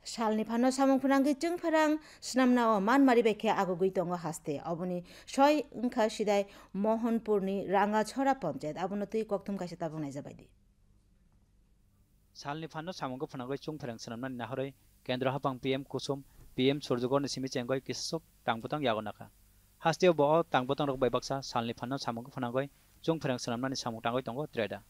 Salni phano samung phananggi chung pharang snamnao manmari bekhe agugui tongo haste oboni soi wngkha sidai Mohanpurni Rangachhara Panchayat abono tui kokthum kaisa tabung naijabaidi. Salni phano samungko phanagoi chung pharang snamnani nahoroi Kendra hapang PM Kusum PM Surjogor ni simi chengoi kisok tangbotang yagonaka. Hasteo bo tangbotang rok baibaksa salni phano samungko phanagoi chung pharang snamnani samung tangoi tongo treda.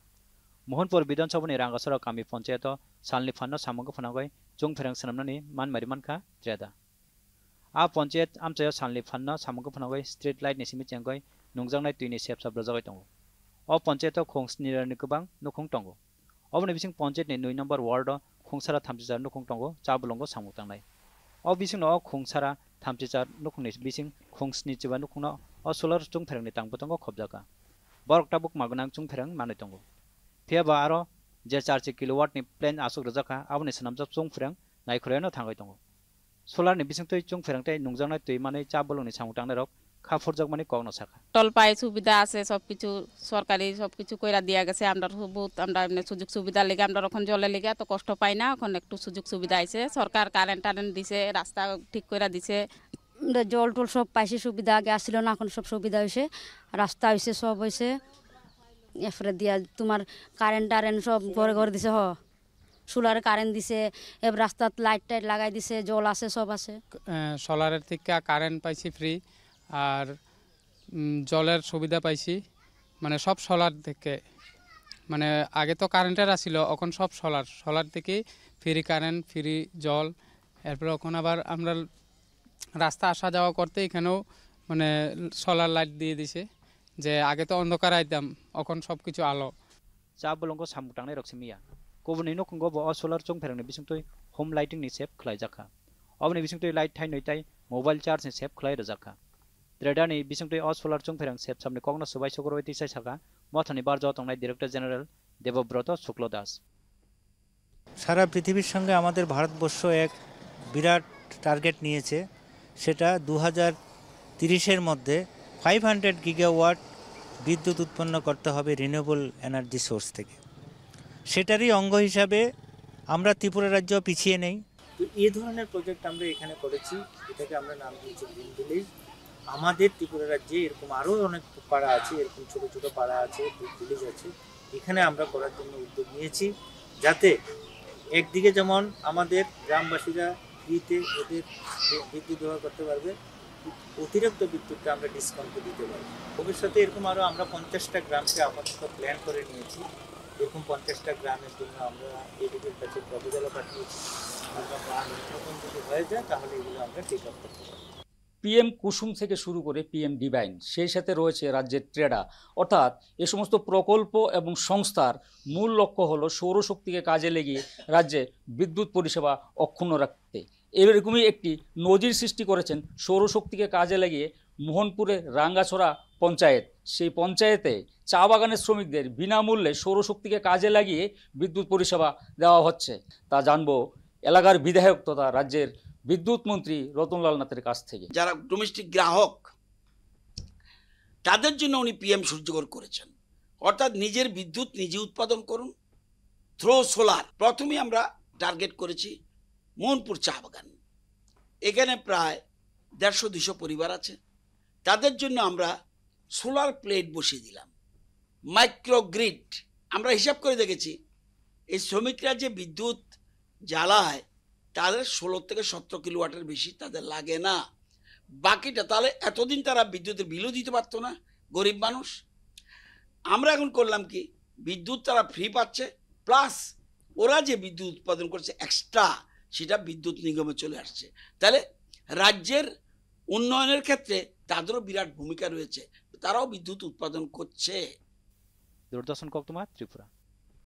Mohanpur Bidhan Sabani Rangachhara Kami Panchayato salni phano samungko phanagoi chung pharang snamnani manmari mankha treda. A Panchayat amchayo salni phano samungko phanagoi street light ni simi chengoi nungjangnai tuini sepsap rojagoi tongo. O Panchayato khongsnirani kubang nukhung tongo. Oboni bising Panchayat ni 2 number ward khongsara thamchijar nukhung tongo chabolongo samung tangnai. O bising no khongsara thamchijar nukhungni bising khongsni chiba nukhungno o solar chung pharangni tangbotongo khobjaka. Borok tabuk magunang chung pharang manai tongo. Phiaba aro je 4 kilowatt ni plan asuk rojaka aboni sanamjak chung pharang naikhoreno thangai tongo. Solar ni bising toi chung pharang tai nungjangnai tui manai chabolongni samung tangnai rok খাফরজক মানে কগনো শাখা টল পাই সুবিধা আছে সবকিছু সরকারি সবকিছু কইরা দিয়া গেছে আমরা বহুত আমরা এমনি সুযোগ সুবিধা লেগে আমরা এখন জলে লেগে তো কষ্ট পাই না এখন একটু সুযোগ সুবিধা আইছে সরকার কারেন্ট দিছে রাস্তা ঠিক কইরা দিছে জল টল সব পাইছে সুবিধা আগে আসছিল না এখন সব সুবিধা হইছে রাস্তা হইছে সব হইছে এফরে দিয়া তোমার কারেন্ট সব ঘরে ঘরে দিছে সোলার কারেন্ট দিছে এব রাস্তাত লাইট টাইট লাগাই দিছে জল আছে সব আছে সোলারের থেকে কারেন্ট পাইছি ফ্রি আর জলের সুবিধা পাইছি মানে সব সোলার থেকে মানে আগে তো কারেন্টের আসিল এখন সব সোলার থেকে ফ্রি কারেন্ট ফ্রি জল এরপর এখন আবার আমরা রাস্তা আসা যাওয়া করতে এখানেও মানে সোলার লাইট দিয়ে দিছে যে আগে তো অন্ধকার আইতাম এখন সব কিছু আলো চাবলঙ্গ সামুটাংনাই রকসিমিয়া কবনি নখঙ্গ ব solar chung pharangni bisingtoi home lighting ni sep khlaijaka obni bisingtoi light thai noitai mobile charge ni sep khlai rojaka Tredani bisingtoi o solar chung pharang sep samni kogno subai sogoroi tisai saka mothani barjo tongnai director general Debabrata Shukladas সারা পৃথিবীর সঙ্গে আমাদের ভারতবর্ষ এক বিরাট target নিয়েছে সেটা 2030 এর মধ্যে 500 gigawatt বিদ্যুৎ উৎপন্ন করতে হবে রিনিউয়েবল এনার্জি সোর্স থেকে সেটারই অঙ্গ হিসাবে আমরা ত্রিপুরা রাজ্য পিছিয়ে নেই তো এই ধরনের প্রজেক্ট আমরা এখানে করেছি এটাকে আমরা নাম দিয়েছি গ্রিন ভিলেজ আমাদের ত্রিপুরা রাজ্যে এরকম আরও অনেক পাড়া আছে এরকম ছোট ছোট পাড়া আছে ভিলেজ আছে এখানে আমরা করার জন্য উদ্যোগ নিয়েছি যাতে একদিকে যেমন আমাদের গ্রামবাসীরা ফ্রিতে ওদের বিদ্যুৎ ব্যবহার করতে পারবে অতিরিক্ত বিদ্যুৎটা আমরা ডিসকাউন্টে দিতে পারবো ভবিষ্যতে এরকম আরও আমরা 50টা গ্রামকে আপাতত প্ল্যান করে নিয়েছি এরকম 50টা গ্রামের জন্য আমরা এডিবির কাছে প্রপোজালও পাঠিয়েছি আমরা প্ল্যান এরকম যদি হয়ে যায় তাহলে এগুলো আমরা টেক আপ করতে পারবো পিএম কুসুম থেকে শুরু করে পিএম ডিভাইন সেই সাথে রয়েছে রাজ্যের ট্রেডা অর্থাৎ এই সমস্ত প্রকল্প এবং সংস্থার মূল লক্ষ্য হলো সৌরশক্তিকে কাজে লাগিয়ে রাজ্যে বিদ্যুৎ পরিষেবা অক্ষুণ্ণ রাখতে এরকমই একটি নজির সৃষ্টি করেছেন সৌরশক্তিকে কাজে লাগিয়ে মোহনপুরের রাঙ্গাছড়া পঞ্চায়েত সেই পঞ্চায়েতে চা বাগানের শ্রমিকদের বিনামূল্যে সৌরশক্তিকে কাজে লাগিয়ে বিদ্যুৎ পরিষেবা দেওয়া হচ্ছে তা জানবো এলাকার বিধায়ক তথা রাজ্যের বিদ্যুৎ মন্ত্রী রতনলাল নাথের কাছ থেকে যারা ডোমেস্টিক গ্রাহক তাদের জন্য উনি পিএম সূর্যঘর করেছেন অর্থাৎ নিজের বিদ্যুৎ নিজে উৎপাদন করুন থ্রো সোলার প্রথমে আমরা টার্গেট করেছি মোহনপুর চা বাগান এখানে প্রায় 150-200 পরিবার আছে তাদের জন্য আমরা সোলার প্লেট বসিয়ে দিলাম মাইক্রোগ্রিড আমরা হিসাব করে দেখেছি এই শ্রমিকরা যে বিদ্যুৎ জ্বালায় তাদের 16 থেকে 17 কিলোওয়াটের বেশি তাদের লাগে না বাকিটা তাহলে এতদিন তারা বিদ্যুতের বিলও দিতে পারতো না গরিব মানুষ আমরা এখন করলাম কি বিদ্যুৎ তারা ফ্রি পাচ্ছে প্লাস ওরা যে বিদ্যুৎ উৎপাদন করছে এক্সট্রা সেটা বিদ্যুৎ নিগমে চলে আসছে তাহলে রাজ্যের উন্নয়নের ক্ষেত্রে তাদেরও বিরাট ভূমিকা রয়েছে তারাও বিদ্যুৎ উৎপাদন করছে দূরদর্শন কক্তমা ত্রিপুরা